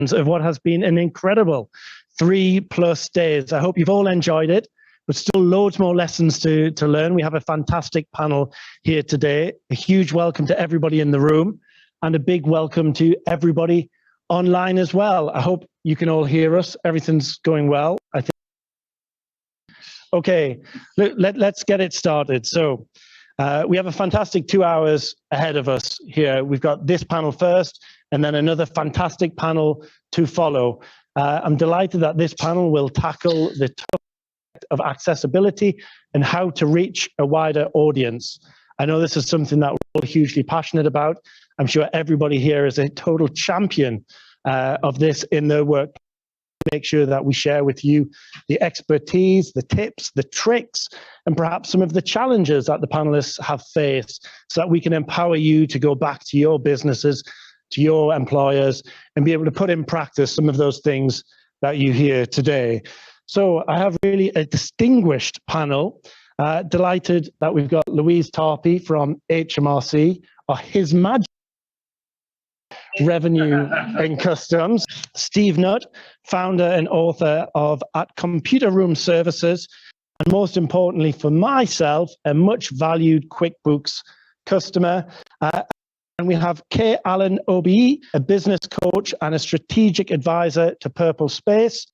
of what has been an incredible 3+ days. I hope you've all enjoyed it, but still loads more lessons to learn. We have a fantastic panel here today. A huge welcome to everybody in the room and a big welcome to everybody online as well. I hope you can all hear us. Everything's going well, I think. Okay, let's get it started. So we have a fantastic 2 hours ahead of us here. We've got this panel first and then another fantastic panel to follow. I'm delighted that this panel will tackle the topic of accessibility and how to reach a wider audience. I know this is something that we're all hugely passionate about. I'm sure everybody here is a total champion of this in their work. Make sure that we share with you the expertise, the tips, the tricks, and perhaps some of the challenges that the panelists have faced so that we can empower you to go back to your businesses, to your employers, and be able to put in practice some of those things that you hear today. So I have really a distinguished panel. Delighted that we've got Louise Tarpy from HMRC, or His Majesty Revenue and Customs, Steve Nutt, founder and author of At Computer Room Services, and most importantly for myself, a much valued QuickBooks customer. And we have Kay Allen OBE, a business coach and a strategic advisor to Purple Space.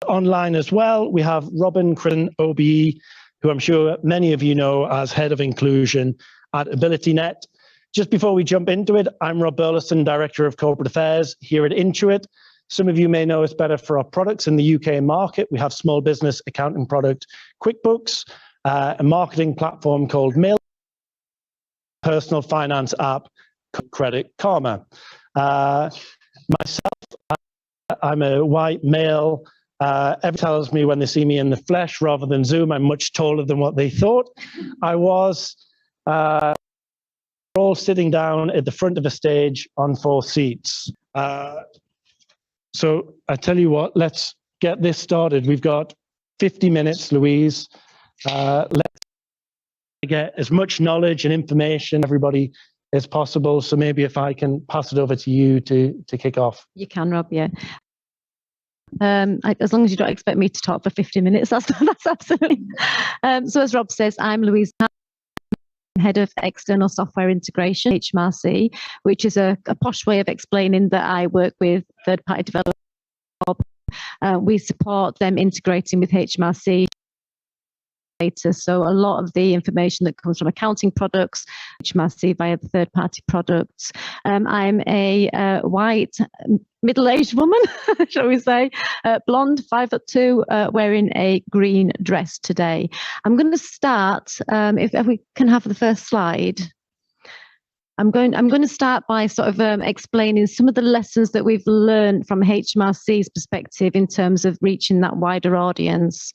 Online as well, we have Robin Christopherson OBE, who I'm sure many of you know as head of inclusion at AbilityNet. Just before we jump into it, I'm Rob Burlison, Director of Corporate Affairs here at Intuit. Some of you may know us better for our products in the UK market. We have small business accounting product QuickBooks, a marketing platform called Mail, personal finance app Credit Karma. Myself, I'm a white male. Everyone tells me when they see me in the flesh rather than Zoom, I'm much taller than what they thought I was. All sitting down at the front of a stage on 4 seats. So I tell you what, let's get this started. We've got 50 minutes, Louise. Let's get as much knowledge and information, everybody, as possible. So maybe if I can pass it over to you to kick off. You can, Rob, yeah. As long as you don't expect me to talk for 50 minutes, that's absolutely. So as Rob says, I'm Louise, head of external software integration, HMRC, which is a posh way of explaining that I work with third-party developers. We support them integrating with HMRC data. So a lot of the information that comes from accounting products, HMRC via the third-party products. I'm a white, middle-aged woman, shall we say, blonde, 5'2", wearing a green dress today. I'm going to start, if we can have the first slide. I'm going to start by sort of explaining some of the lessons that we've learned from HMRC's perspective in terms of reaching that wider audience.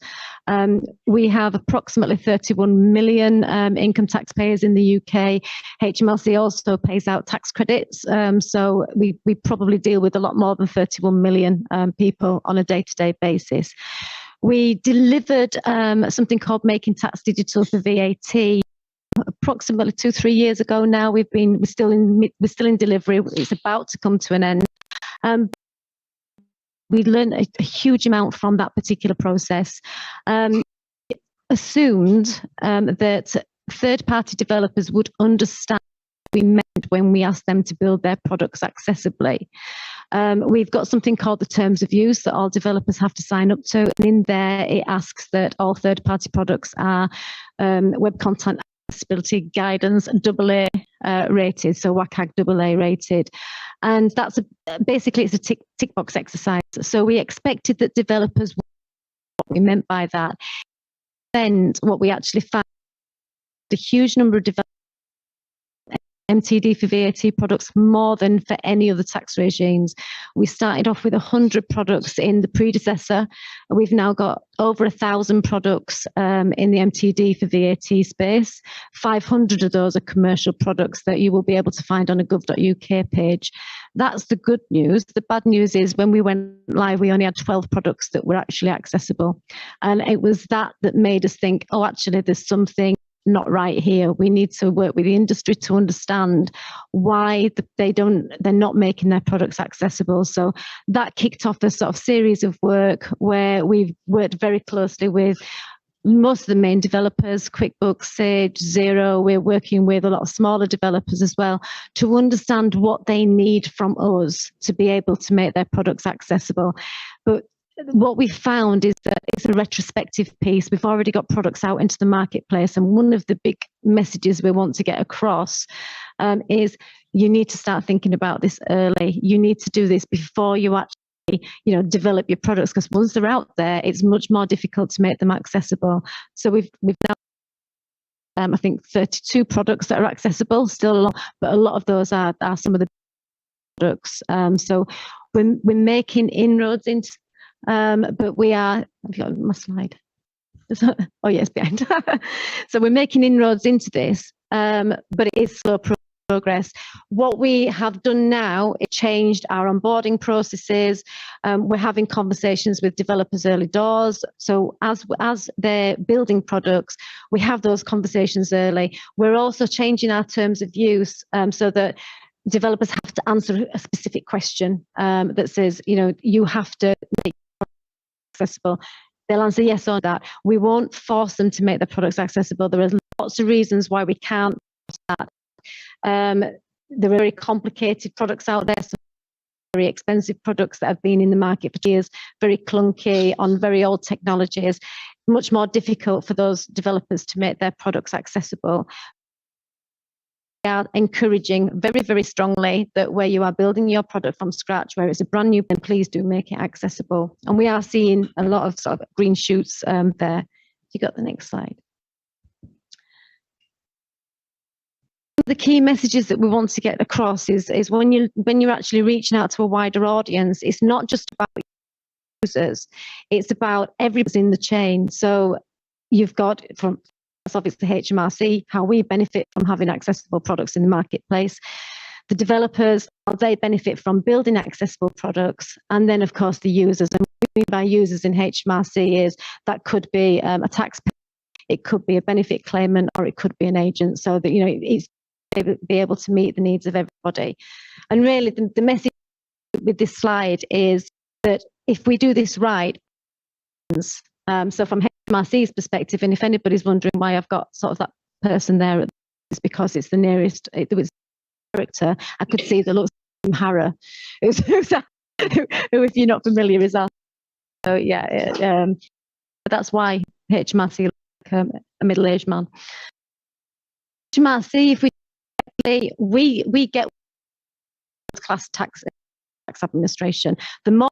We have approximately 31 million income taxpayers in the UK. HMRC also pays out tax credits, so we probably deal with a lot more than 31 million people on a day-to-day basis. We delivered something called Making Tax Digital for VAT. Approximately 2-3 years ago now. We're still in delivery. It's about to come to an end. We learned a huge amount from that particular process. Assumed that third-party developers would understand what we meant when we asked them to build their products accessibly. We've got something called the Terms of Use that all developers have to sign up to, and in there it asks that all third-party products are Web Content Accessibility Guidance AA rated, so WCAG AA rated, and that's basically it's a tick box exercise. So we expected that developers would know what we meant by that. And what we actually found, the huge number of developers MTD for VAT products, more than for any other tax regimes. We started off with 100 products in the predecessor. We've now got over 1,000 products in the MTD for VAT space. 500 of those are commercial products that you will be able to find on a gov.uk page. That's the good news. The bad news is when we went live, we only had 12 products that were actually accessible. And it was that made us think, oh, actually, there's something not right here. We need to work with the industry to understand why they're not making their products accessible. So that kicked off a sort of series of work where we've worked very closely with most of the main developers, QuickBooks, Sage, Xero. We're working with a lot of smaller developers as well to understand what they need from us to be able to make their products accessible. But what we found is that it's a retrospective piece. We've already got products out into the marketplace, and one of the big messages we want to get across is you need to start thinking about this early. You need to do this before you actually develop your products, because once they're out there, it's much more difficult to make them accessible. So we've now I think 32 products that are accessible, still a lot, but a lot of those are some of the products. So we're making inroads into, but we are, have you got my slide? Oh yes, behind. So we're making inroads into this, but it is slow progress. What we have done now, it changed our onboarding processes. We're having conversations with developers early doors. So as they're building products, we have those conversations early. We're also changing our terms of use so that developers have to answer a specific question that says, you have to make accessible. They'll answer yes or that. We won't force them to make their products accessible. There are lots of reasons why we can't do that. There are very complicated products out there, some very expensive products that have been in the market for years, very clunky on very old technologies, much more difficult for those developers to make their products accessible. We are encouraging very, very strongly that where you are building your product from scratch, where it's a brand new, then please do make it accessible. And we are seeing a lot of sort of green shoots there. You got the next slide. The key messages that we want to get across is when you're actually reaching out to a wider audience, it's not just about users, it's about everybody in the chain. So you've got from obviously HMRC, how we benefit from having accessible products in the marketplace. The developers, how they benefit from building accessible products, and then of course the users. And what we mean by users in HMRC is that could be a taxpayer, it could be a benefit claimant, or it could be an agent. So that it's be able to meet the needs of everybody. And really the message with this slide is that if we do this right, so from HMRC's perspective, and if anybody's wondering why I've got sort of that person there, it's because it's the nearest, it was character. I could see the looks from Hara, who, if you're not familiar, is our. So yeah, that's why HMRC like a middle-aged man. HMRC, if we get class tax administration. The more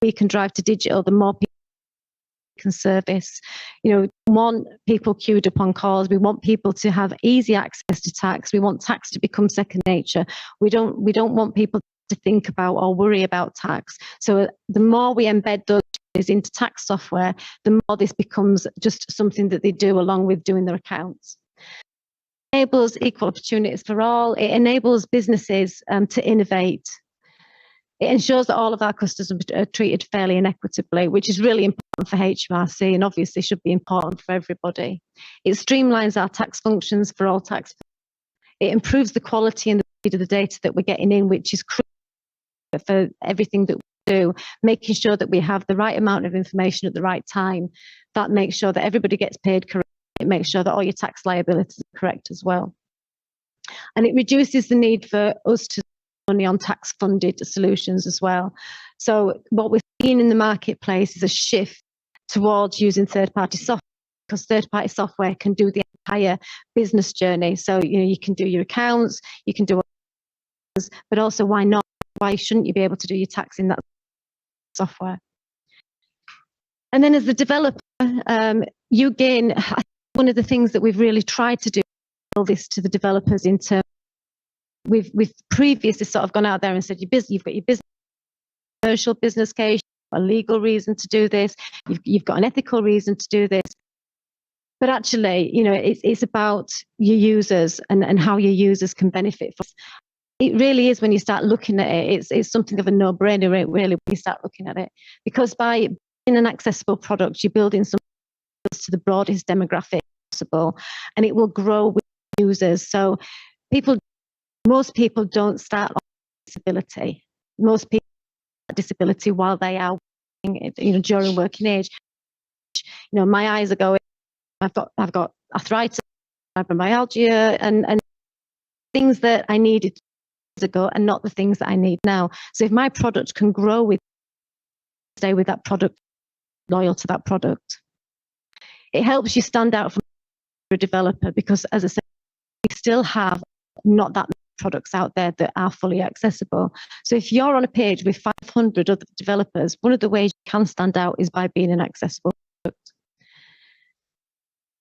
we can drive to digital, the more people can service. We want people queued up on calls. We want people to have easy access to tax. We want tax to become second nature. We don't want people to think about or worry about tax. So the more we embed those into tax software, the more this becomes just something that they do along with doing their accounts. Enables equal opportunities for all. It enables businesses to innovate. It ensures that all of our customers are treated fairly and equitably, which is really important for HMRC and obviously should be important for everybody. It streamlines our tax functions for all tax. It improves the quality and the speed of the data that we're getting in, which is critical for everything that we do, making sure that we have the right amount of information at the right time. That makes sure that everybody gets paid correctly. It makes sure that all your tax liabilities are correct as well. And it reduces the need for us to spend money on tax-funded solutions as well. So what we're seeing in the marketplace is a shift towards using third-party software, because third-party software can do the entire business journey. So, you can do your accounts, you can do, but also why not? Why shouldn't you be able to do your tax in that software? And then as the developer, you gain, one of the things that we've really tried to do this to the developers in terms, we've previously sort of gone out there and said, you've got your business, commercial business case, a legal reason to do this, you've got an ethical reason to do this. But actually, it's about your users and how your users can benefit from it. It really is, when you start looking at it, it's something of a no-brainer, really, when you start looking at it. Because by being an accessible product, you're building something to the broadest demographic possible, and it will grow with users. So most people don't start on disability. Most people have disability while they are working, during working age. My eyes are going. I've got arthritis, fibromyalgia, and things that I needed years ago, and not the things that I need now. So if my product can grow stay with that product, loyal to that product, it helps you stand out from a developer, because, as I said, we still have not that many products out there that are fully accessible. So if you're on a page with 500 other developers, one of the ways you can stand out is by being an accessible product.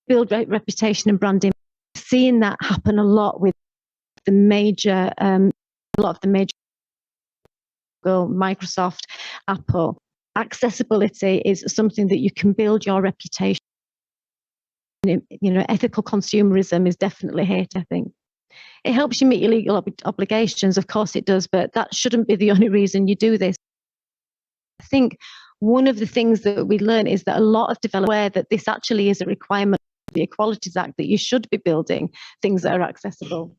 Build reputation and branding. Seeing that happen a lot with a lot of the major Google, Microsoft, Apple. Accessibility is something that you can build your reputation. Ethical consumerism is definitely hate, I think. It helps you meet your legal obligations, of course it does, but that shouldn't be the only reason you do this. I think one of the things that we learn is that a lot of developers are aware that this actually is a requirement of the Equalities Act, that you should be building things that are accessible.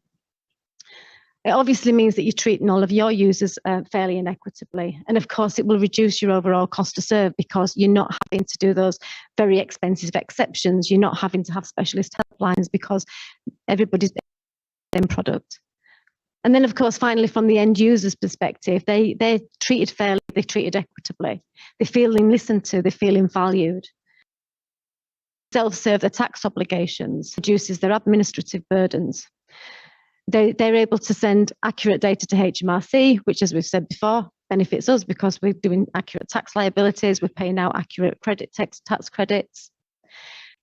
It obviously means that you're treating all of your users fairly and equitably. And of course, it will reduce your overall cost to serve, because you're not having to do those very expensive exceptions. You're not having to have specialist helplines, because everybody's the same product. And then, of course, finally, from the end user's perspective, they're treated fairly, they're treated equitably. They're feeling listened to, they're feeling valued. Self-serve their tax obligations, reduces their administrative burdens. They're able to send accurate data to HMRC, which, as we've said before, benefits us because we're doing accurate tax liabilities, we're paying out accurate tax credits.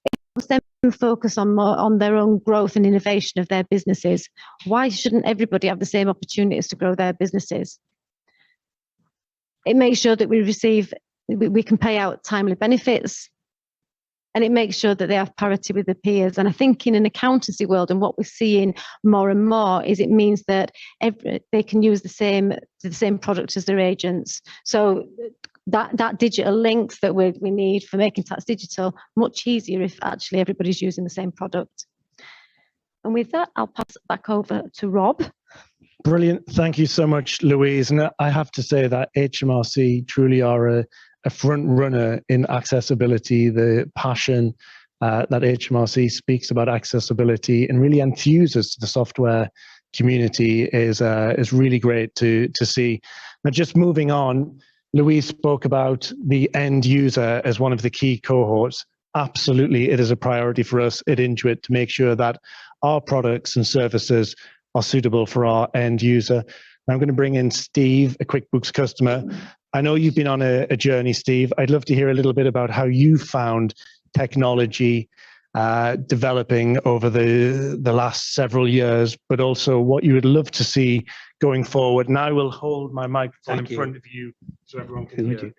It helps them focus on their own growth and innovation of their businesses. Why shouldn't everybody have the same opportunities to grow their businesses? It makes sure that we can pay out timely benefits, and it makes sure that they have parity with their peers. And I think in an accountancy world, and what we're seeing more and more, is it means that they can use the same product as their agents. So that digital links that we need for making tax digital, much easier if actually everybody's using the same product. And with that, I'll pass it back over to Rob. Brilliant. Thank you so much, Louise. And I have to say that HMRC truly are a front runner in accessibility. The passion that HMRC speaks about accessibility and really enthuses the software community is really great to see. Now, just moving on, Louise spoke about the end user as one of the key cohorts. Absolutely, it is a priority for us at Intuit to make sure that our products and services are suitable for our end user. Now I'm going to bring in Steve, a QuickBooks customer. I know you've been on a journey, Steve. I'd love to hear a little bit about how you found technology developing over the last several years, but also what you would love to see going forward. And I will hold my microphone in front of you so everyone can hear.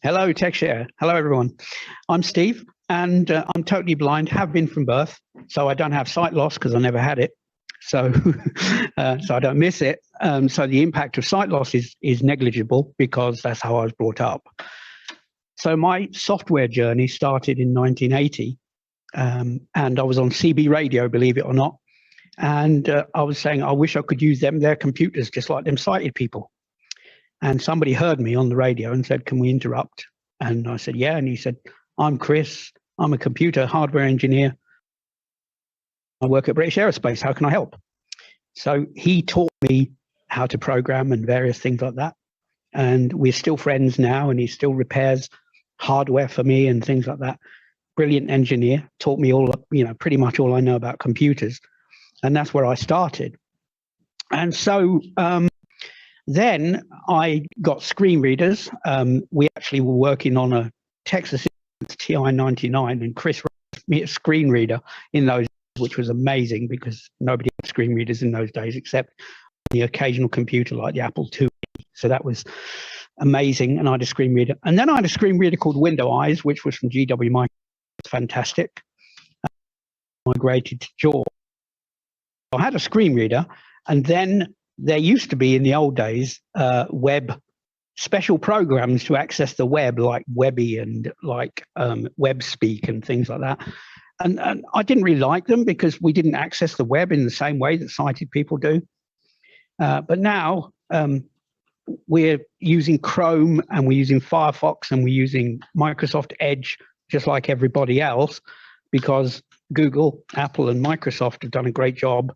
Hello, TechShare. Hello, everyone. I'm Steve, and I'm totally blind, have been from birth, so I don't have sight loss because I never had it. So, so I don't miss it. So the impact of sight loss is negligible because that's how I was brought up. So my software journey started in 1980, and I was on CB radio, believe it or not. And I was saying, I wish I could use their computers just like them sighted people. And somebody heard me on the radio and said, can we interrupt? And I said, yeah. And he said, I'm Chris. I'm a computer hardware engineer. I work at British Aerospace. How can I help? So he taught me how to program and various things like that. And we're still friends now, and he still repairs hardware for me and things like that. Brilliant engineer, taught me all, pretty much all I know about computers. And that's where I started. And so then I got screen readers. We actually were working on a Texas TI-99, and Chris wrote me a screen reader in those, which was amazing because nobody had screen readers in those days except the occasional computer like the Apple II. So that was amazing, and I had a screen reader. And then I had a screen reader called Window Eyes, which was from GW Microsoft. Fantastic. Migrated to Jaw. I had a screen reader, and then there used to be in the old days web special programs to access the web, like Webby and like WebSpeak and things like that. and I didn't really like them because we didn't access the web in the same way that sighted people do. But now we're using Chrome and we're using Firefox and we're using Microsoft Edge just like everybody else, because Google, Apple, and Microsoft have done a great job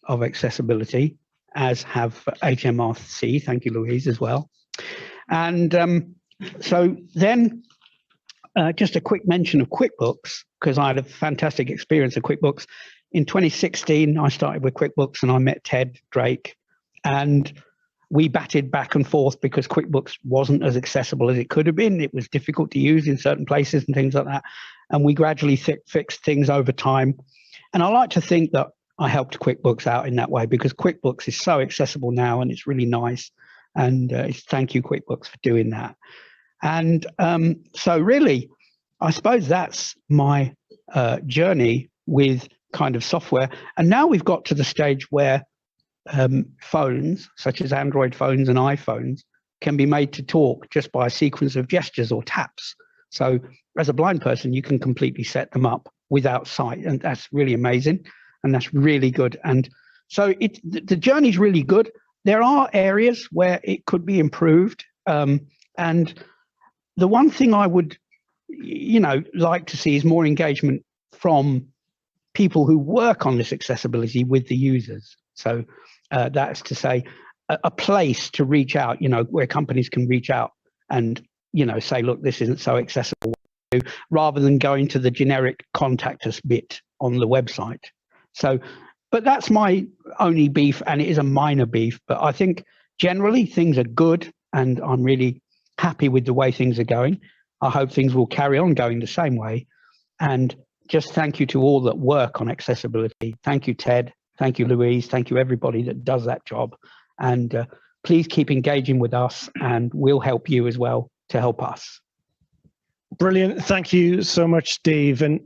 of accessibility, as have HMRC. Thank you, Louise, as well. And so then just a quick mention of QuickBooks, because I had a fantastic experience of QuickBooks. In 2016, I started with QuickBooks and I met Ted Drake, and we batted back and forth because QuickBooks wasn't as accessible as it could have been. It was difficult to use in certain places and things like that. And we gradually fixed things over time. And I like to think that I helped QuickBooks out in that way, because QuickBooks is so accessible now and it's really nice. And thank you, QuickBooks, for doing that. And so really, I suppose that's my journey with kind of software. And now we've got to the stage where phones, such as Android phones and iPhones, can be made to talk just by a sequence of gestures or taps. So as a blind person, you can completely set them up without sight. And that's really amazing. And that's really good. And so the journey's really good. There are areas where it could be improved. And the one thing I would, like to see is more engagement from people who work on this accessibility with the users. So that's to say a place to reach out, where companies can reach out and, say, look, this isn't so accessible, rather than going to the generic contact us bit on the website. So, but that's my only beef, and it is a minor beef, but I think generally things are good and I'm really happy with the way things are going. I hope things will carry on going the same way. And just thank you to all that work on accessibility. Thank you, Ted. Thank you, Louise. Thank you, everybody that does that job. And please keep engaging with us, and we'll help you as well to help us. Brilliant. Thank you so much, Steve. And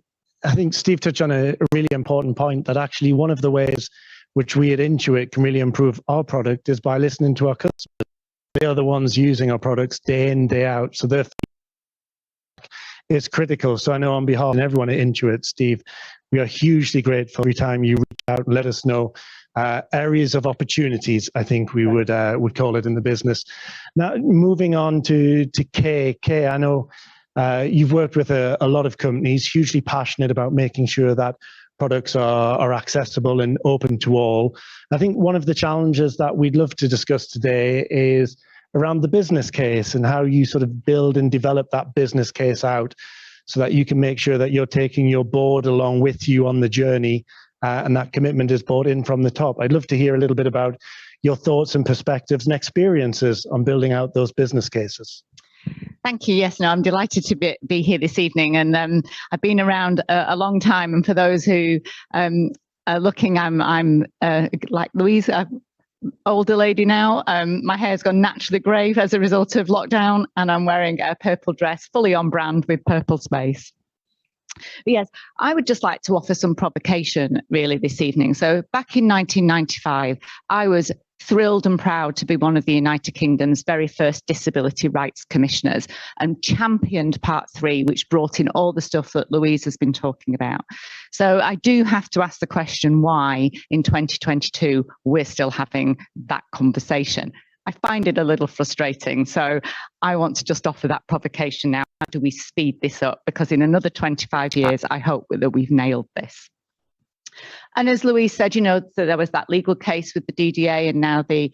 I think Steve touched on a really important point, that actually one of the ways which we at Intuit can really improve our product is by listening to our customers. They are the ones using our products day in, day out. So their feedback is critical. So I know on behalf of everyone at Intuit, Steve, we are hugely grateful every time you reach out and let us know areas of opportunities, I think we would call it in the business. Now, moving on to Kay. Kay, I know you've worked with a lot of companies, hugely passionate about making sure that products are accessible and open to all. I think one of the challenges that we'd love to discuss today is around the business case and how you sort of build and develop that business case out so that you can make sure that you're taking your board along with you on the journey and that commitment is brought in from the top. I'd love to hear a little bit about your thoughts and perspectives and experiences on building out those business cases. Thank you. Yes, no, I'm delighted to be here this evening, and I've been around a long time. And for those who are looking, I'm like Louise, older lady now. My hair's gone naturally grey as a result of lockdown, and I'm wearing a purple dress, fully on brand with purple space. But yes, I would just like to offer some provocation really this evening. So back in 1995, I was thrilled and proud to be one of the United Kingdom's very first disability rights commissioners and championed Part 3, which brought in all the stuff that Louise has been talking about. So I do have to ask the question why in 2022 we're still having that conversation. I find it a little frustrating. So I want to just offer that provocation now. How do we speed this up? Because in another 25 years, I hope that we've nailed this. And as Louise said, so there was that legal case with the DDA and now the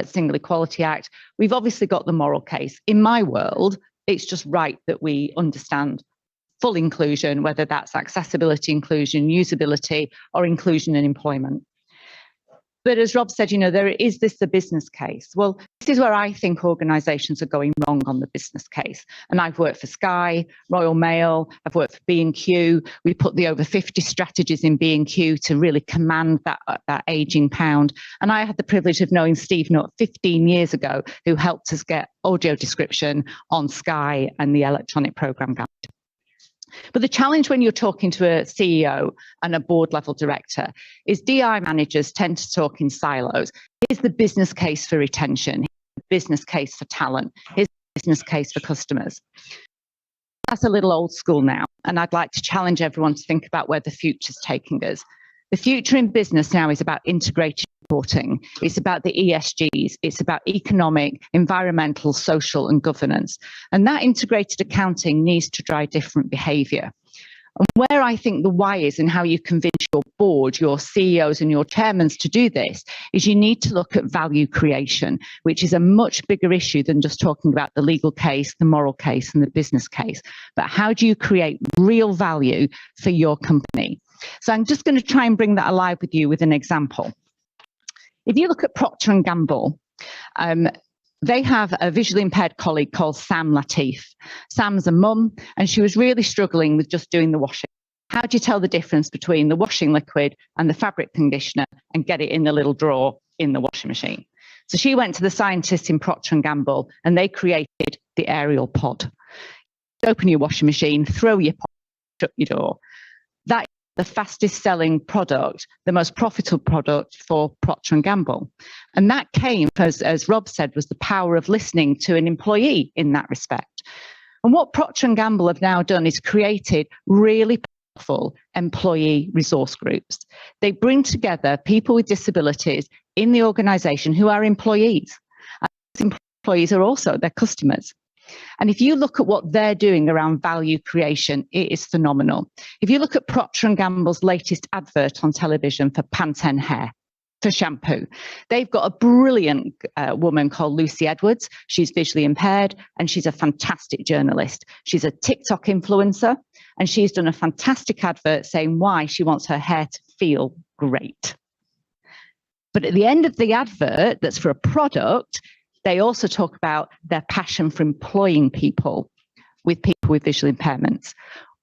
Single Equality Act. We've obviously got the moral case. In my world, it's just right that we understand full inclusion, whether that's accessibility, inclusion, usability, or inclusion in employment. But as Rob said, there is the business case. Well, this is where I think organisations are going wrong on the business case. And I've worked for Sky, Royal Mail, I've worked for B&Q. We put the over 50 strategies in B&Q to really command that ageing pound. And I had the privilege of knowing Steve Nutt 15 years ago, who helped us get audio description on Sky and the electronic programme guide. But the challenge when you're talking to a CEO and a board level director is DI managers tend to talk in silos. Here's the business case for retention, here's the business case for talent, here's the business case for customers. That's a little old school now. and I'd like to challenge everyone to think about where the future's taking us. The future in business now is about integrated reporting. It's about the ESGs. It's about economic, environmental, social, and governance. And that integrated accounting needs to drive different behavior. And where I think the why is and how you convince your board, your CEOs and your chairmen to do this is you need to look at value creation, which is a much bigger issue than just talking about the legal case, the moral case and the business case. But how do you create real value for your company? So I'm just going to try and bring that alive with you with an example. If you look at Procter & Gamble, they have a visually impaired colleague called Sam Latif. Sam's a mum, and she was really struggling with just doing the washing. How do you tell the difference between the washing liquid and the fabric conditioner and get it in the little drawer in the washing machine? So she went to the scientists in Procter & Gamble, and they created the aerial pod. Open your washing machine, throw your pod, shut your door. That the fastest selling product, the most profitable product for Procter & Gamble. And that came, as Rob said, was the power of listening to an employee in that respect. And what Procter & Gamble have now done is created really powerful employee resource groups. They bring together people with disabilities in the organization who are employees. And those employees are also their customers. And if you look at what they're doing around value creation, it is phenomenal. If you look at Procter & Gamble's latest advert on television for Pantene hair, for shampoo, they've got a brilliant woman called Lucy Edwards. She's visually impaired and she's a fantastic journalist. She's a TikTok influencer and she's done a fantastic advert saying why she wants her hair to feel great. But at the end of the advert, that's for a product, they also talk about their passion for employing people with visual impairments.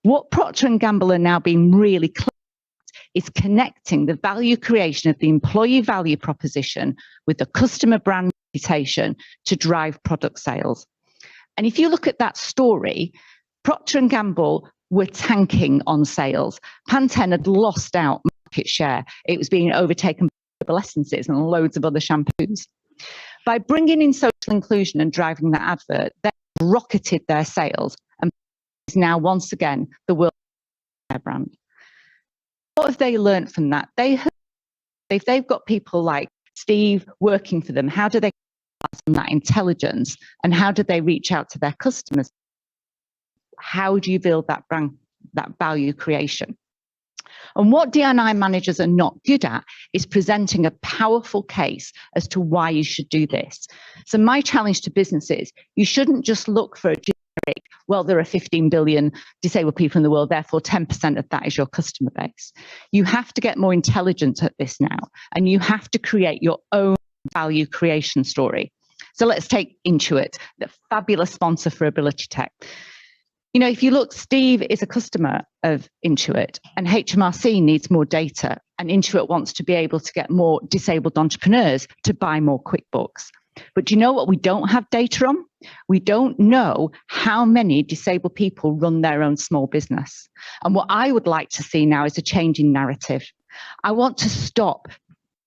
What Procter & Gamble are now being really clear is connecting the value creation of the employee value proposition with the customer brand reputation to drive product sales. And if you look at that story, Procter & Gamble were tanking on sales. Pantene had lost out market share. It was being overtaken by Burlison and loads of other shampoos. By bringing in social inclusion and driving that advert, they rocketed their sales and is now once again the world's brand. What have they learned from that? If they've got people like Steve working for them, how do they pass on that intelligence and how do they reach out to their customers? How do you build that brand, that value creation? And what D&I managers are not good at is presenting a powerful case as to why you should do this. So my challenge to businesses, you shouldn't just look for a generic, well, there are 15 billion disabled people in the world, therefore 10% of that is your customer base. You have to get more intelligent at this now, and you have to create your own value creation story. So let's take Intuit, the fabulous sponsor for AbilityTech. You know, if you look, Steve is a customer of Intuit and HMRC needs more data and Intuit wants to be able to get more disabled entrepreneurs to buy more QuickBooks. But do you know what we don't have data on? We don't know how many disabled people run their own small business. And what I would like to see now is a change in narrative. I want to stop,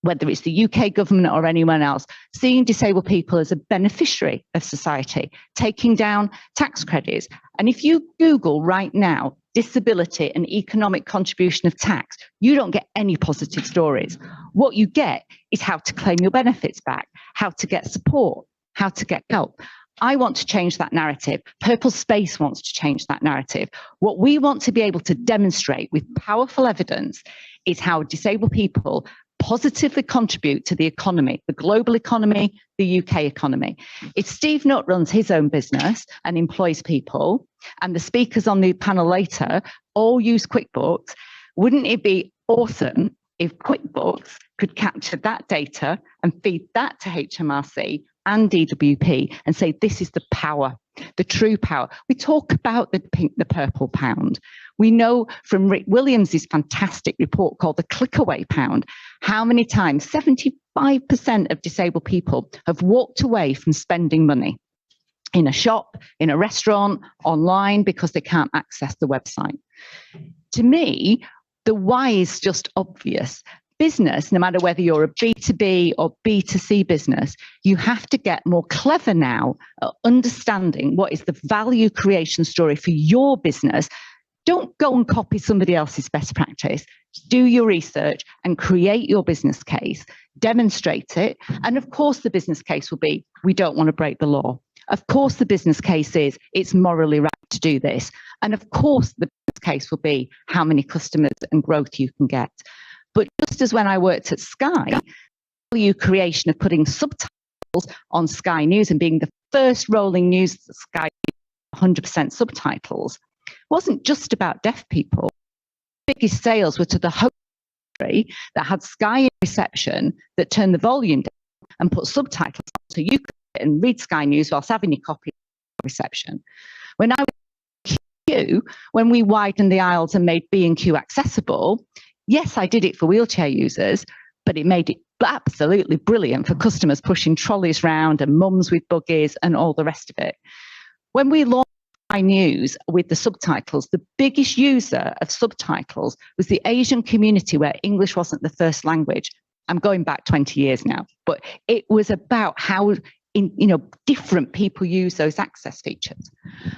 whether it's the UK government or anyone else, seeing disabled people as a beneficiary of society, taking down tax credits. And if you Google right now, disability and economic contribution of tax, you don't get any positive stories. What you get is how to claim your benefits back, how to get support, how to get help. I want to change that narrative. Purple Space wants to change that narrative. What we want to be able to demonstrate with powerful evidence is how disabled people positively contribute to the economy, the global economy, the UK economy. If Steve Nutt runs his own business and employs people, and the speakers on the panel later all use QuickBooks, wouldn't it be awesome if QuickBooks could capture that data and feed that to HMRC and DWP and say, this is the power, the true power. We talk about the purple pound. We know from Rick Williams' fantastic report called the click-away pound, how many times 75% of disabled people have walked away from spending money in a shop, in a restaurant, online, because they can't access the website. To me, the why is just obvious. Business, no matter whether you're a B2B or B2C business, you have to get more clever now at understanding what is the value creation story for your business, Don't go and copy somebody else's best practice. Do your research and create your business case, demonstrate it. And of course, the business case will be, we don't want to break the law. Of course, the business case is, it's morally right to do this. And of course, the business case will be how many customers and growth you can get. But just as when I worked at Sky, value creation of putting subtitles on Sky News and being the first rolling news that Sky 100% subtitles, wasn't just about deaf people. The biggest sales were to the home country that had Sky in reception that turned the volume down and put subtitles on so you could sit and read Sky News whilst having your copy of reception. When I was Q, when we widened the aisles and made B&Q accessible, yes, I did it for wheelchair users, but it made it absolutely brilliant for customers pushing trolleys round and mums with buggies and all the rest of it. When we launched Sky News with the subtitles, the biggest user of subtitles was the Asian community where English wasn't the first language. I'm going back 20 years now, but it was about how different people use those access features.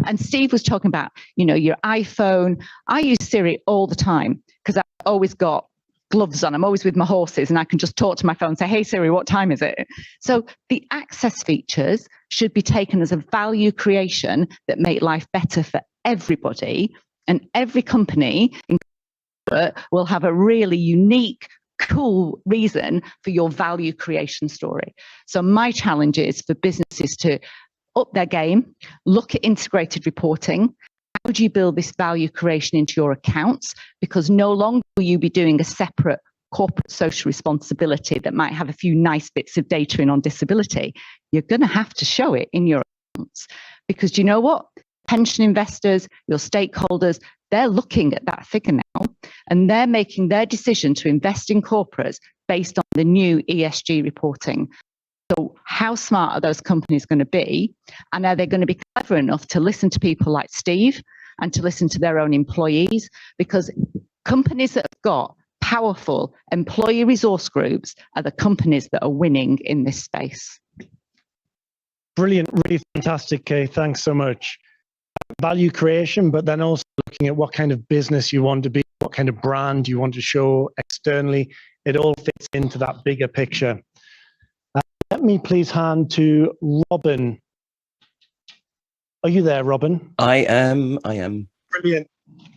And Steve was talking about, your iPhone. I use Siri all the time because I've always got gloves on. I'm always with my horses and I can just talk to my phone and say, hey Siri, what time is it? So the access features should be taken as a value creation that make life better for everybody, and every company will have a really unique, cool reason for your value creation story. So my challenge is for businesses to up their game, look at integrated reporting. How do you build this value creation into your accounts? Because no longer will you be doing a separate corporate social responsibility that might have a few nice bits of data in on disability. You're going to have to show it in your accounts. Because do you know what? Pension investors, your stakeholders, they're looking at that figure now and they're making their decision to invest in corporates based on the new ESG reporting. So how smart are those companies going to be? And are they going to be clever enough to listen to people like Steve and to listen to their own employees? Because companies that have got powerful employee resource groups are the companies that are winning in this space. Brilliant, really fantastic, Kay. Thanks so much. Value creation, but then also looking at what kind of business you want to be, what kind of brand you want to show externally. It all fits into that bigger picture. Let me please hand to Robin. Are you there, Robin? I am. Brilliant.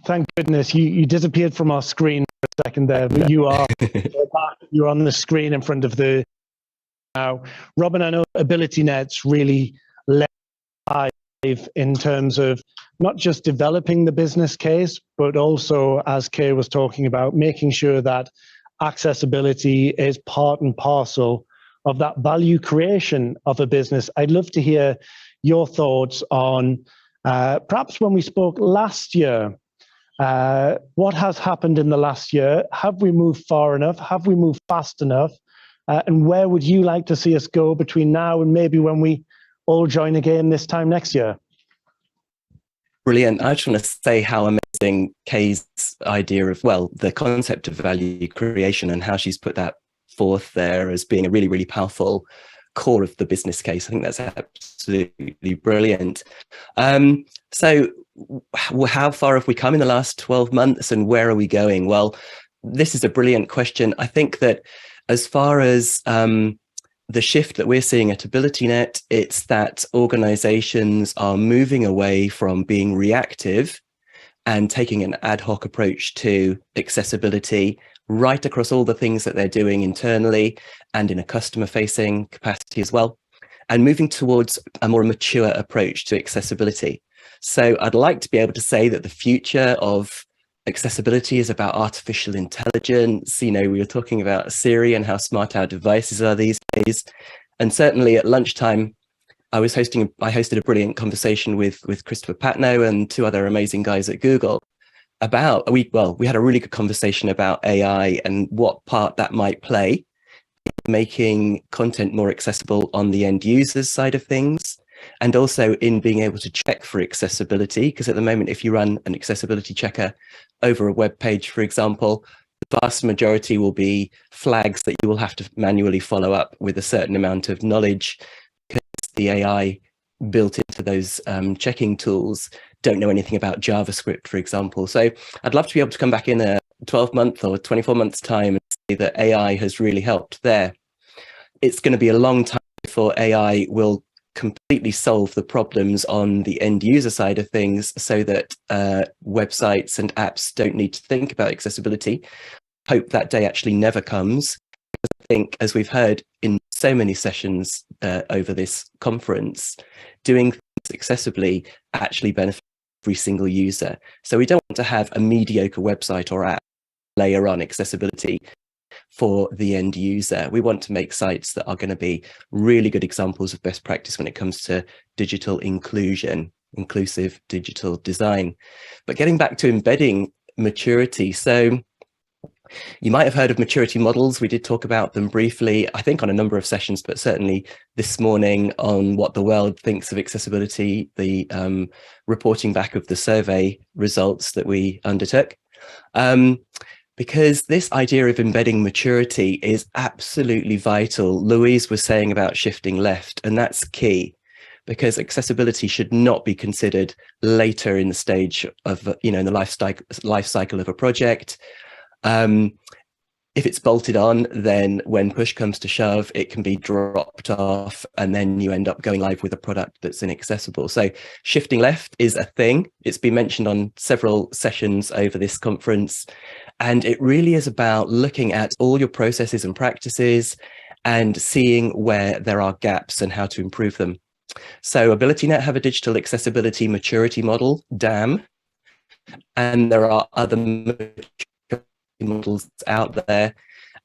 Thank goodness. You disappeared from our screen for a second there, but you are back. You're on the screen in front of the now. Robin, I know AbilityNet's really led live in terms of not just developing the business case, but also, as Kay was talking about, making sure that accessibility is part and parcel of that value creation of a business. I'd love to hear your thoughts on perhaps when we spoke last year, what has happened in the last year? Have we moved far enough? Have we moved fast enough? And where would you like to see us go between now and maybe when we all join again this time next year? Brilliant. I just want to say how amazing Kay's idea of, the concept of value creation and how she's put that forth there as being a really, really powerful core of the business case. I think that's absolutely brilliant. So how far have we come in the last 12 months and where are we going? Well, this is a brilliant question. I think that as far as the shift that we're seeing at AbilityNet, it's that organizations are moving away from being reactive and taking an ad hoc approach to accessibility right across all the things that they're doing internally and in a customer-facing capacity as well, and moving towards a more mature approach to accessibility. So I'd like to be able to say that the future of accessibility is about artificial intelligence. We were talking about Siri and how smart our devices are these days. And certainly at lunchtime, I hosted a brilliant conversation with Christopher Patno and two other amazing guys at Google about, we had a really good conversation about AI and what part that might play in making content more accessible on the end user's side of things, and also in being able to check for accessibility. Because at the moment, if you run an accessibility checker over a web page, for example, the vast majority will be flags that you will have to manually follow up with a certain amount of knowledge, because the AI built into those checking tools don't know anything about JavaScript, for example. So I'd love to be able to come back in a 12-month or 24 months time and say that AI has really helped there. It's going to be a long time before AI will completely solve the problems on the end user side of things, so that websites and apps don't need to think about accessibility. Hope that day actually never comes. I think, as we've heard in so many sessions over this conference, doing things accessibly actually benefits every single user. So we don't want to have a mediocre website or app layer on accessibility for the end user. We want to make sites that are going to be really good examples of best practice when it comes to digital inclusion, inclusive digital design. But getting back to embedding maturity, so you might have heard of maturity models. We did talk about them briefly, I think on a number of sessions, but certainly this morning on what the world thinks of accessibility, the reporting back of the survey results that we undertook. Because this idea of embedding maturity is absolutely vital. Louise was saying about shifting left, and that's key, because accessibility should not be considered later in the stage of, in the life cycle of a project. If it's bolted on, then when push comes to shove, it can be dropped off, and then you end up going live with a product that's inaccessible. So shifting left is a thing. It's been mentioned on several sessions over this conference, and it really is about looking at all your processes and practices and seeing where there are gaps and how to improve them. So AbilityNet have a digital accessibility maturity model, DAM, and there are other models out there.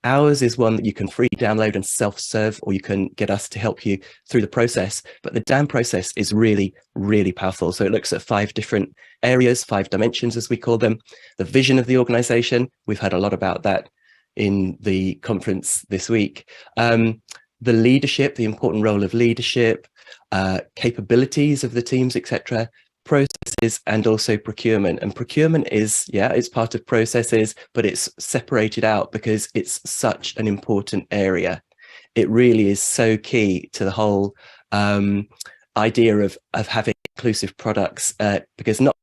Ours is one that you can free download and self-serve, or you can get us to help you through the process. But the DAM process is really, really powerful. So it looks at 5 different areas, 5 dimensions, as we call them. The vision of the organization, we've heard a lot about that in the conference this week. The leadership, the important role of leadership, capabilities of the teams, etc., processes, and also procurement. And procurement is, it's part of processes, but it's separated out because it's such an important area. It really is so key to the whole idea of having inclusive products, because not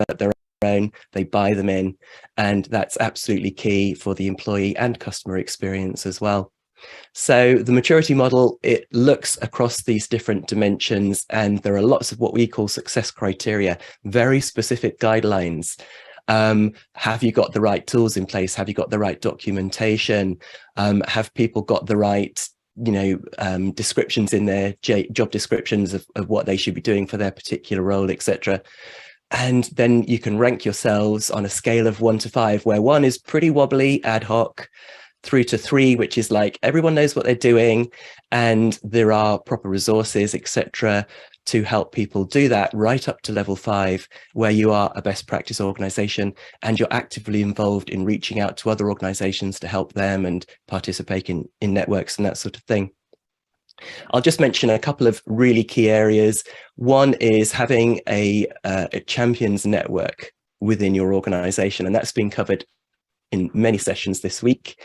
that their own, they buy them in, and that's absolutely key for the employee and customer experience as well. So the maturity model, it looks across these different dimensions, and there are lots of what we call success criteria, very specific guidelines. Have you got the right tools in place? Have you got the right documentation? Have people got the right, descriptions in their job descriptions of what they should be doing for their particular role, etc. And then you can rank yourselves on a scale of 1 to 5, where 1 is pretty wobbly, ad hoc, through to 3, which is like everyone knows what they're doing and there are proper resources, etc., to help people do that, right up to level 5, where you are a best practice organization and you're actively involved in reaching out to other organizations to help them and participate in networks and that sort of thing. I'll just mention a couple of really key areas. One is having a champions network within your organization, and that's been covered in many sessions this week.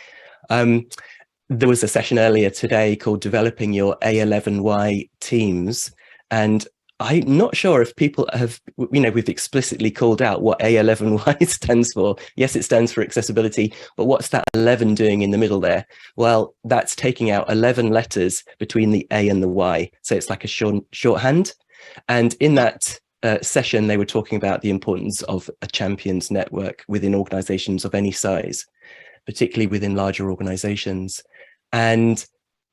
There was a session earlier today called Developing Your A11Y Teams, and I'm not sure if people have, we've explicitly called out what A11Y stands for. Yes, it stands for accessibility, but what's that 11 doing in the middle there? Well, that's taking out 11 letters between the A and the Y. So it's like a shorthand. And in that session, they were talking about the importance of a champions network within organizations of any size, particularly within larger organizations. And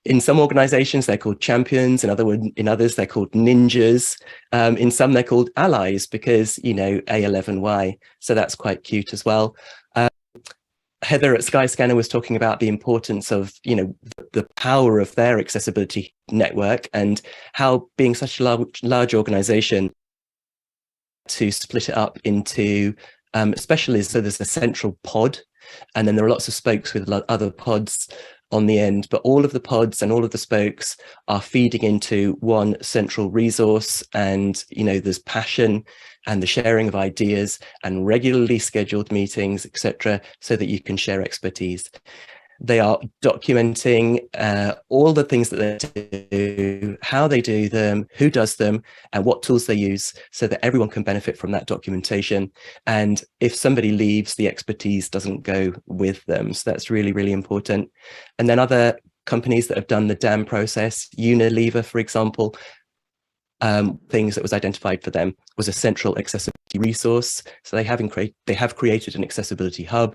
in some organizations, they're called champions. In others, they're called ninjas. In some, they're called allies because, A11Y. So that's quite cute as well. Heather at Skyscanner was talking about the importance of, the power of their accessibility network and how being such a large organization to split it up into specialists. So there's a central pod, and then there are lots of spokes with other pods on the end, but all of the pods and all of the spokes are feeding into one central resource. And, there's passion and the sharing of ideas and regularly scheduled meetings, etc., so that you can share expertise. They are documenting all the things that they do, how they do them, who does them, and what tools they use, so that everyone can benefit from that documentation. And if somebody leaves, the expertise doesn't go with them. So that's really, really important. And then other companies that have done the DAM process, Unilever, for example, things that was identified for them was a central accessibility resource. So they have created an accessibility hub,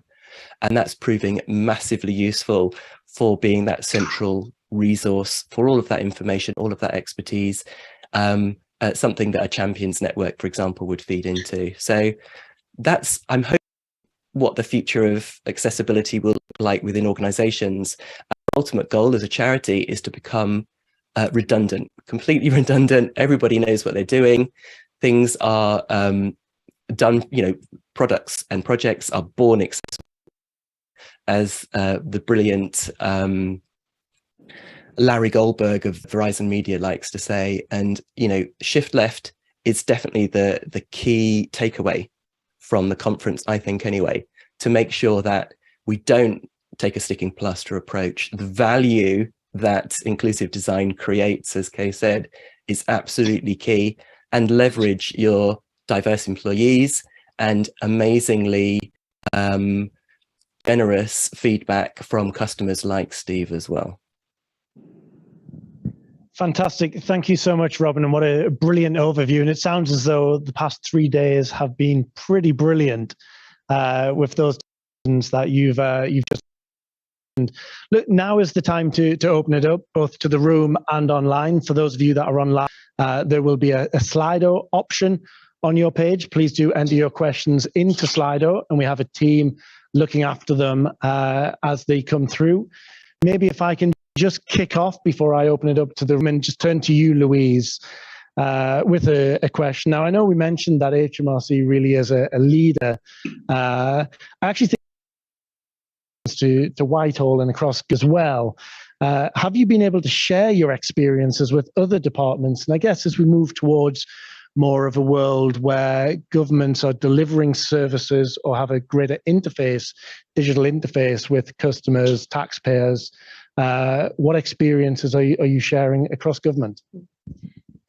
and that's proving massively useful for being that central resource for all of that information, all of that expertise, something that a champions network, for example, would feed into. So that's, I'm hoping, what the future of accessibility will look like within organizations. Our ultimate goal as a charity is to become redundant, completely redundant. Everybody knows what they're doing. Things are done, products and projects are born accessible, as the brilliant Larry Goldberg of Verizon Media likes to say. And, shift left is definitely the key takeaway from the conference, I think, anyway, to make sure that we don't take a sticking plaster approach. The value that inclusive design creates, as Kay said, is absolutely key, and leverage your diverse employees and amazingly generous feedback from customers like Steve as well. Fantastic. Thank you so much, Robin, and what a brilliant overview. And it sounds as though the past 3 days have been pretty brilliant with those that you've just. And look, now is the time to open it up both to the room and online. For those of you that are online, there will be a Slido option on your page. Please do enter your questions into Slido, and we have a team looking after them as they come through. Maybe if I can just kick off before I open it up to the room and just turn to you, Louise, with a question. Now, I know we mentioned that HMRC really is a leader. I actually think to Whitehall and across as well. Have you been able to share your experiences with other departments? And I guess as we move towards more of a world where governments are delivering services or have a greater interface, digital interface with customers, taxpayers, what experiences are you sharing across government?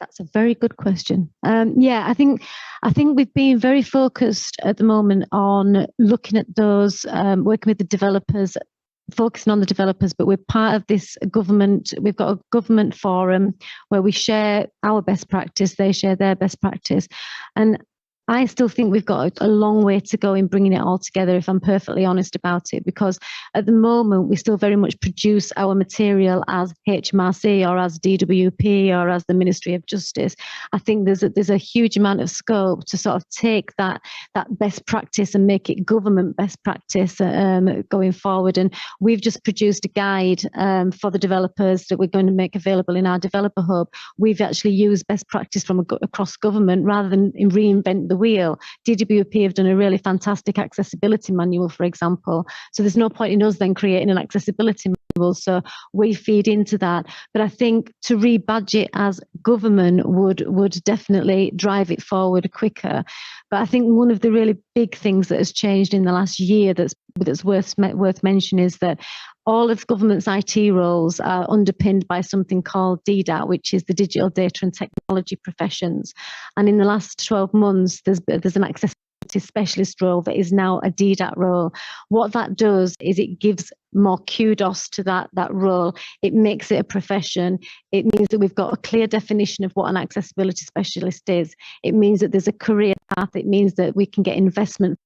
That's a very good question. Yeah, I think we've been very focused at the moment on looking at those, working with the developers, focusing on the developers, but we're part of this government. We've got a government forum where we share our best practice, they share their best practice. And I still think we've got a long way to go in bringing it all together, if I'm perfectly honest about it, because at the moment we still very much produce our material as HMRC or as DWP or as the Ministry of Justice. I think there's a huge amount of scope to sort of take that best practice and make it government best practice going forward. And we've just produced a guide for the developers that we're going to make available in our developer hub. We've actually used best practice from across government rather than reinvent the wheel. DWP have done a really fantastic accessibility manual, for example. So there's no point in us then creating an accessibility manual. So we feed into that. But I think to rebadge it as government would definitely drive it forward quicker. But I think one of the really big things that has changed in the last year that's worth mentioning is that all of government's IT roles are underpinned by something called DDAT, which is the Digital Data and Technology Professions. And in the last 12 months, there's an accessibility specialist role that is now a DDAT role. What that does is it gives more kudos to that role. It makes it a profession. It means that we've got a clear definition of what an accessibility specialist is. It means that there's a career path. It means that we can get investment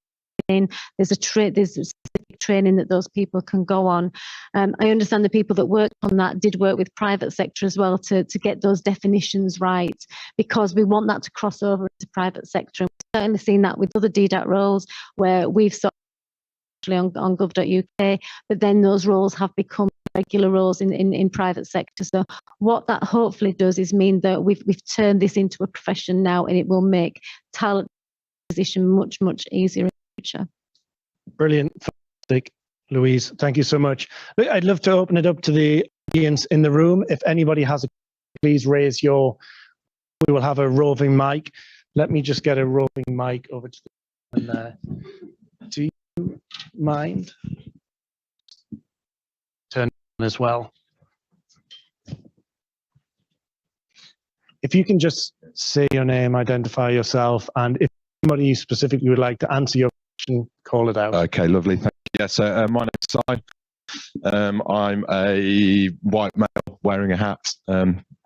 in. There's specific training that those people can go on. I understand the people that worked on that did work with private sector as well to get those definitions right, because we want that to cross over into private sector. And we've certainly seen that with other DDAT roles where we've sort on gov.uk, but then those roles have become regular roles in private sector. So what that hopefully does is mean that we've turned this into a profession now, and it will make talent acquisition much easier in the future. Brilliant. Fantastic, Louise. Thank you so much. I'd love to open it up to the audience in the room. If anybody has a, please raise your, we will have a roving mic. Let me just get a roving mic over to the, do you mind? as well. If you can just say your name, identify yourself, and if somebody specifically would like to answer your question, call it out. Okay, lovely. Thank you. Yeah, so my name's Si. I'm a white male wearing a hat,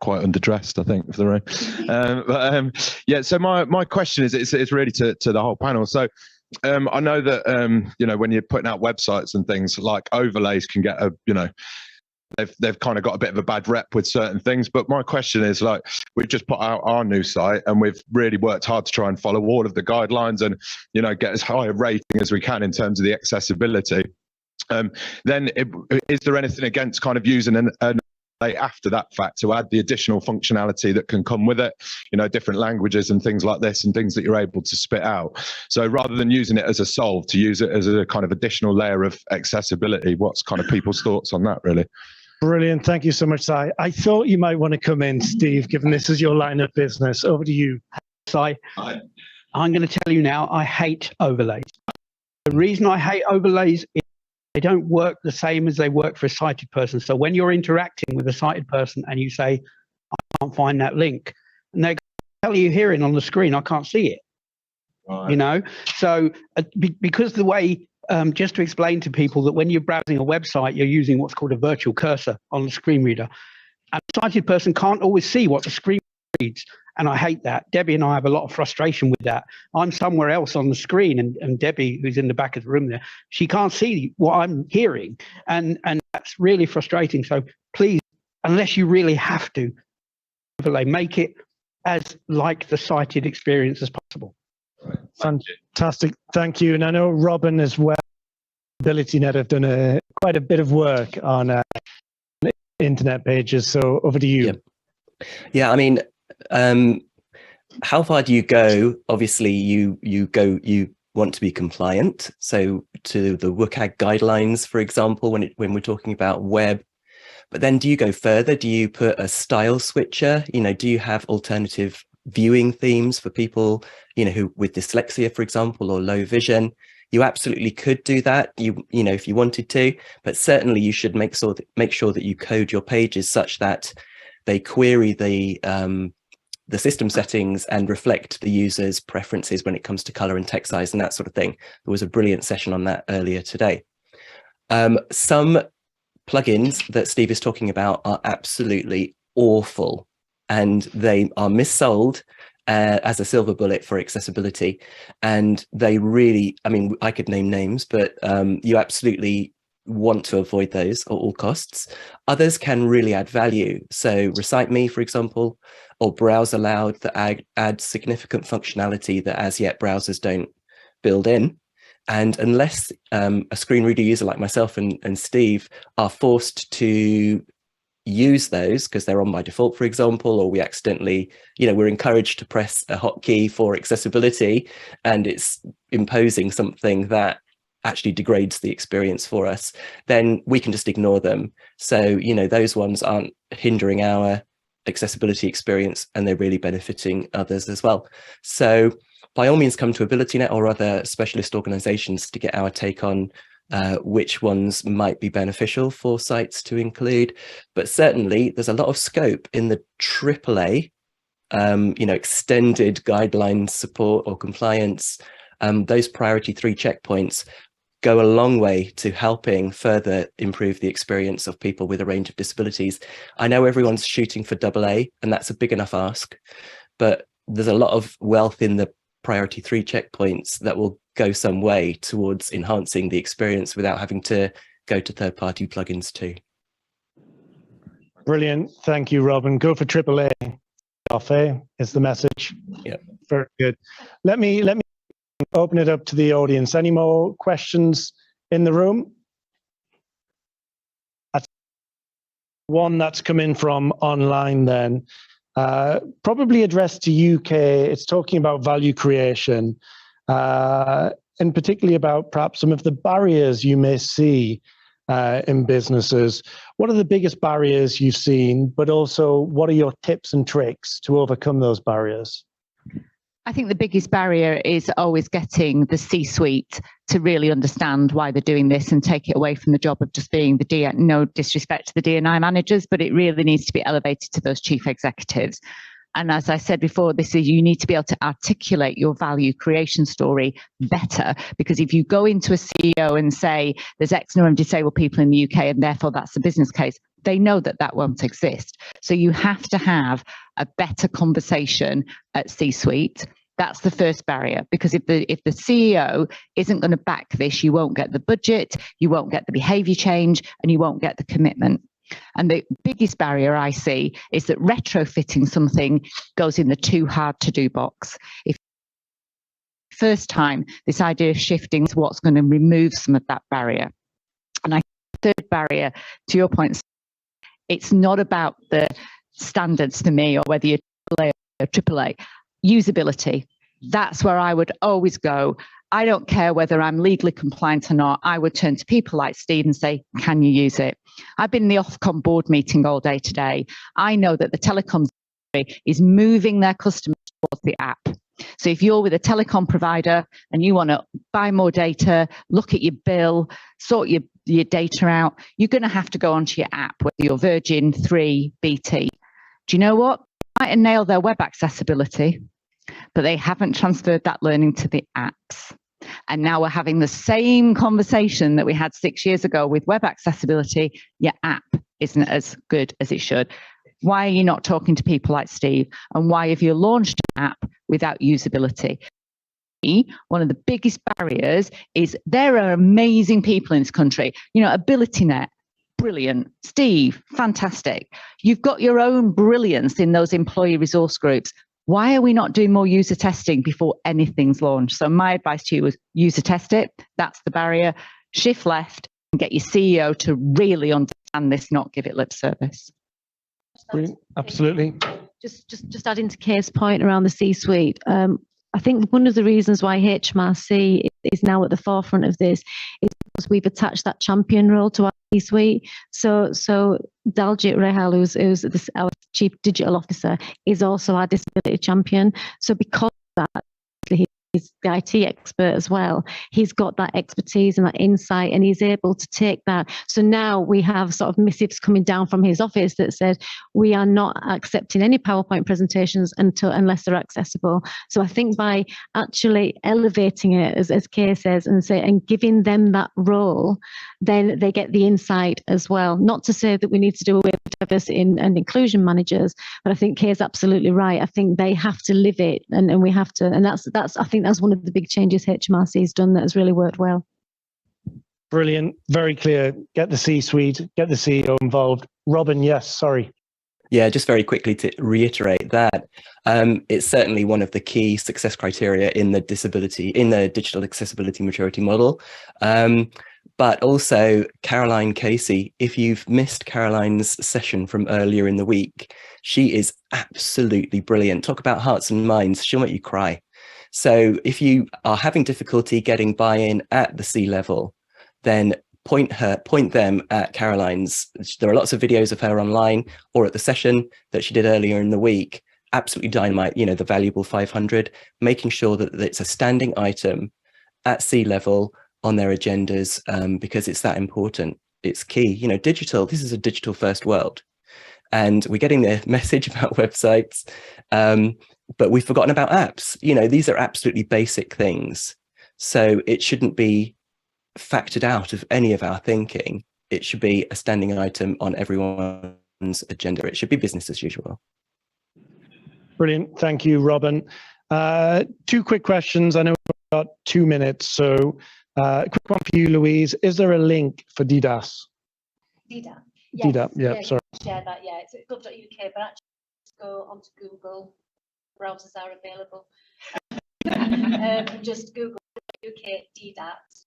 quite underdressed, I think, for the room. Yeah, so my question is, it's really to the whole panel. So I know that, you know, when you're putting out websites and things, like overlays can get a, you know, they've kind of got a bit of a bad rep with certain things. But my question is, like, we've just put out our new site and we've really worked hard to try and follow all of the guidelines and, you know, get as high a rating as we can in terms of the accessibility. Then is there anything against kind of using an overlay after that fact to add the additional functionality that can come with it, you know, different languages and things like this and things that you're able to spit out? So rather than using it as a solve, to use it as a kind of additional layer of accessibility, what's kind of people's thoughts on that, really? Brilliant. Thank you so much, Si. I thought you might want to come in, Steve, given this is your line of business. Over to you. Si, I'm going to tell you now, I hate overlays. The reason I hate overlays is they don't work the same as they work for a sighted person. So when you're interacting with a sighted person and you say, I can't find that link, and they tell you hearing on the screen, I can't see it. Right. You know, so because the way, just to explain to people that when you're browsing a website, you're using what's called a virtual cursor on the screen reader. And a sighted person can't always see what the screen reads. And I hate that. Debbie and I have a lot of frustration with that. I'm somewhere else on the screen, and Debbie, who's in the back of the room there, she can't see what I'm hearing. And that's really frustrating. So please, unless you really have to, overlay, make it as like the sighted experience as possible. Fantastic. Thank you. And I know Robin as well, AbilityNet, have done quite a bit of work on internet pages. So over to you. Yeah, I mean, how far do you go? Obviously, you want to be compliant. So to the WCAG guidelines, for example, when we're talking about web. But then do you go further? Do you put a style switcher? You know, do you have alternative viewing themes for people, you know, who with dyslexia, for example, or low vision? You absolutely could do that, you know, if you wanted to, but certainly you should make sure that you code your pages such that they query the system settings and reflect the user's preferences when it comes to color and text size and that sort of thing. There was a brilliant session on that earlier today. Some plugins that Steve is talking about are absolutely awful, and they are missold as a silver bullet for accessibility. And they really, I mean, I could name names, but you absolutely want to avoid those at all costs. Others can really add value. So Recite Me, for example, or Browse Aloud, that add significant functionality that as yet browsers don't build in. And unless a screen reader user like myself and Steve are forced to use those because they're on by default, for example, or we accidentally, you know, we're encouraged to press a hotkey for accessibility and it's imposing something that actually degrades the experience for us, then we can just ignore them. So, you know, those ones aren't hindering our accessibility experience and they're really benefiting others as well. So by all means, come to AbilityNet or other specialist organizations to get our take on which ones might be beneficial for sites to include. But certainly there's a lot of scope in the AAA, you know, extended guidelines support or compliance. Those priority 3 checkpoints go a long way to helping further improve the experience of people with a range of disabilities. I know everyone's shooting for AA, and that's a big enough ask, but there's a lot of wealth in the priority 3 checkpoints that will go some way towards enhancing the experience without having to go to third-party plugins too. Brilliant. Thank you, Robin. Go for AAA off, is the message. Yeah. Very good. Let me open it up to the audience. Any more questions in the room? That's one that's come in from online then. Probably addressed to UK. It's talking about value creation, and particularly about perhaps some of the barriers you may see in businesses. What are the biggest barriers you've seen, but also what are your tips and tricks to overcome those barriers? I think the biggest barrier is always getting the C-suite to really understand why they're doing this and take it away from the job of just being the no disrespect to the D&I managers, but it really needs to be elevated to those chief executives. And as I said before, you need to be able to articulate your value creation story better, because if you go into a CEO and say there's X number of disabled people in the UK and therefore that's the business case, they know that that won't exist. So you have to have a better conversation at C-suite. That's the first barrier, because if the CEO isn't going to back this, you won't get the budget, you won't get the behavior change, and you won't get the commitment. And the biggest barrier I see is that retrofitting something goes in the too hard to do box. If first time, this idea of shifting to what's going to remove some of that barrier. And I think the third barrier, to your point, it's not about the standards for me or whether you're AAA or AAA. Usability. That's where I would always go. I don't care whether I'm legally compliant or not. I would turn to people like Steve and say, can you use it? I've been in the Ofcom board meeting all day today. I know that the telecoms industry is moving their customers towards the app. So if you're with a telecom provider and you want to buy more data, look at your bill, sort your data out, you're going to have to go onto your app, whether you're Virgin, 3, BT. Do you know what? They might have nailed their web accessibility, but they haven't transferred that learning to the apps. And now we're having the same conversation that we had 6 years ago with web accessibility. Your app isn't as good as it should. Why are you not talking to people like Steve? And why have you launched an app without usability? One of the biggest barriers is there are amazing people in this country. You know, AbilityNet, brilliant. Steve, fantastic. You've got your own brilliance in those employee resource groups. Why are we not doing more user testing before anything's launched? So my advice to you is user test it. That's the barrier. Shift left and get your CEO to really understand this, not give it lip service. Brilliant. Absolutely. Just adding to Kay's point around the C-suite. I think one of the reasons why HMRC is now at the forefront of this is because we've attached that champion role to our C-suite. So Daljit Rehal, who's our Chief Digital Officer, is also our disability champion. So because of that, he's the IT expert as well. He's got that expertise and that insight, and he's able to take that. So now we have sort of missives coming down from his office that says we are not accepting any PowerPoint presentations unless they're accessible. So I think by actually elevating it, as Kay says, and giving them that role, then they get the insight as well. Not to say that we need to do away with diversity and inclusion managers, but I think Kay is absolutely right. I think they have to live it, and we have to, and that's I think that's one of the big changes HMRC has done that has really worked well. Brilliant. Very clear. Get the C-suite, get the CEO involved. Robin, yes, sorry. Yeah, just very quickly to reiterate that it's certainly one of the key success criteria in the digital accessibility maturity model. But also Caroline Casey, if you've missed Caroline's session from earlier in the week, she is absolutely brilliant. Talk about hearts and minds. She'll make you cry. So if you are having difficulty getting buy-in at the C level, then point them at Caroline's. There are lots of videos of her online or at the session that she did earlier in the week. Absolutely dynamite, you know, the valuable 500, making sure that it's a standing item at C level on their agendas, because it's that important. It's key. You know, this is a digital first world. And we're getting the message about websites, but we've forgotten about apps. You know, these are absolutely basic things. So it shouldn't be factored out of any of our thinking. It should be a standing item on everyone's agenda. It should be business as usual. Brilliant. Thank you, Robin. 2 quick questions. I know we've got 2 minutes. So quick one for you, Louise. Is there a link for DDAS? DDAS. Yes. DDAS, yeah, sorry. Share that, yeah. It's at gov.uk, but actually just go onto Google. Browsers are available. Just Google UK DDAS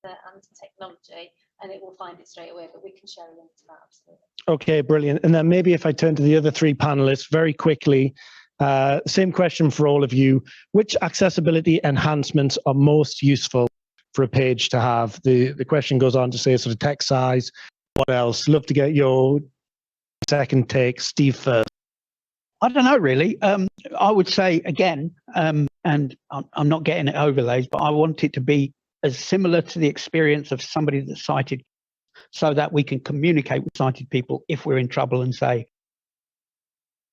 and technology, and it will find it straight away, but we can share a link to that, absolutely. Okay, brilliant. And then maybe if I turn to the other 3 panelists very quickly, same question for all of you. Which accessibility enhancements are most useful for a page to have? The question goes on to say sort of text size. What else? Love to get your second take. Steve first. I don't know, really. I would say, again, and I'm not getting it overlays, but I want it to be as similar to the experience of somebody that's sighted, so that we can communicate with sighted people if we're in trouble and say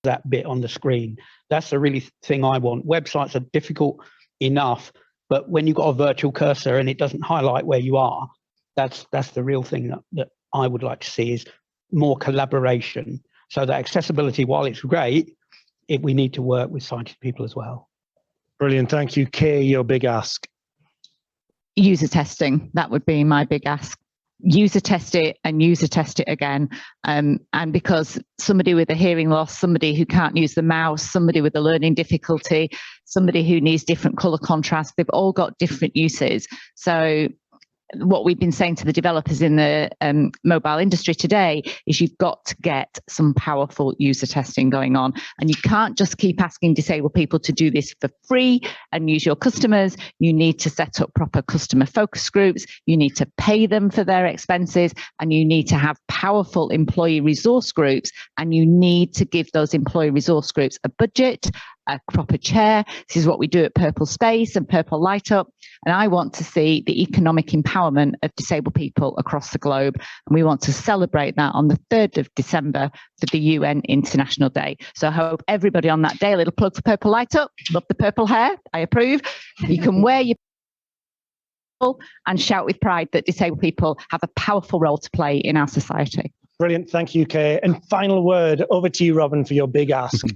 that bit on the screen. That's the really thing I want. Websites are difficult enough, but when you've got a virtual cursor and it doesn't highlight where you are, that's the real thing that I would like to see, is more collaboration, so that accessibility, while it's great, we need to work with sighted people as well. Brilliant. Thank you. Kay, your big ask. User testing, that would be my big ask. User test it and user test it again. And because somebody with a hearing loss, somebody who can't use the mouse, somebody with a learning difficulty, somebody who needs different color contrast, they've all got different uses. So what we've been saying to the developers in the mobile industry today is you've got to get some powerful user testing going on. And you can't just keep asking disabled people to do this for free and use your customers. You need to set up proper customer focus groups. You need to pay them for their expenses, and you need to have powerful employee resource groups. And you need to give those employee resource groups a budget, a proper chair. This is what we do at Purple Space and Purple Light Up. And I want to see the economic empowerment of disabled people across the globe. And we want to celebrate that on the 3rd of December for the UN International Day. So I hope everybody on that day, a little plug for Purple Light Up, love the purple hair, I approve. You can wear your and shout with pride that disabled people have a powerful role to play in our society. Brilliant. Thank you, Kay. And final word, over to you, Robin, for your big ask.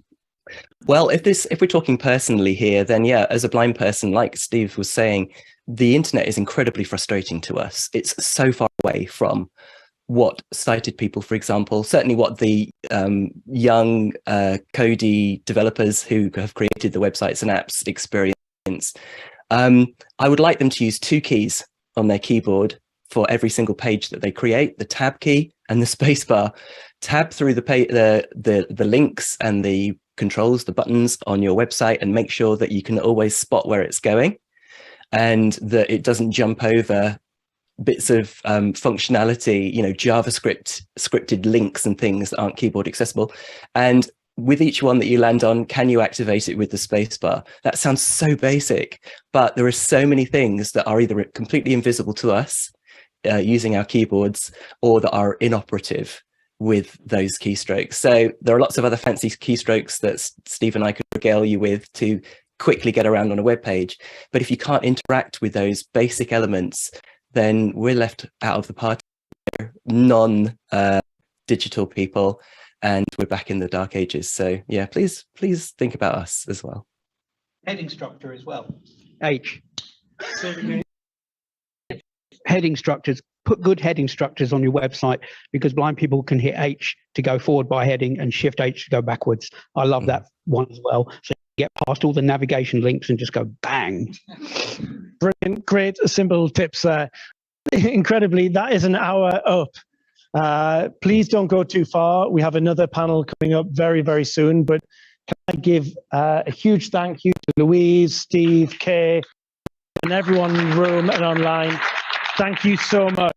Well, if we're talking personally here, then yeah, as a blind person, like Steve was saying, the internet is incredibly frustrating to us. It's so far away from what sighted people, for example, certainly what the young Cody developers who have created the websites and apps experience. I would like them to use 2 keys on their keyboard for every single page that they create: the tab key and the spacebar. Tab through the links and the controls, the buttons on your website, and make sure that you can always spot where it's going, and that it doesn't jump over bits of functionality, JavaScript scripted links and things that aren't keyboard accessible. And with each one that you land on, can you activate it with the spacebar? That sounds so basic, but there are so many things that are either completely invisible to us using our keyboards, or that are inoperative with those keystrokes. So there are lots of other fancy keystrokes that Steve and I could regale you with to quickly get around on a web page. But if you can't interact with those basic elements, then we're left out of the party. Non-digital people, and we're back in the dark ages. So yeah, please think about us as well. Heading structure as well. H. Heading structures. Put good heading structures on your website, because blind people can hit H to go forward by heading and shift H to go backwards. I love that one as well. So you get past all the navigation links and just go bang. Brilliant. Great, simple tips there. Incredibly, that is an hour up. Please don't go too far. We have another panel coming up very, very soon. But can I give a huge thank you to Louise, Steve, Kay, and everyone in the room and online. Thank you so much.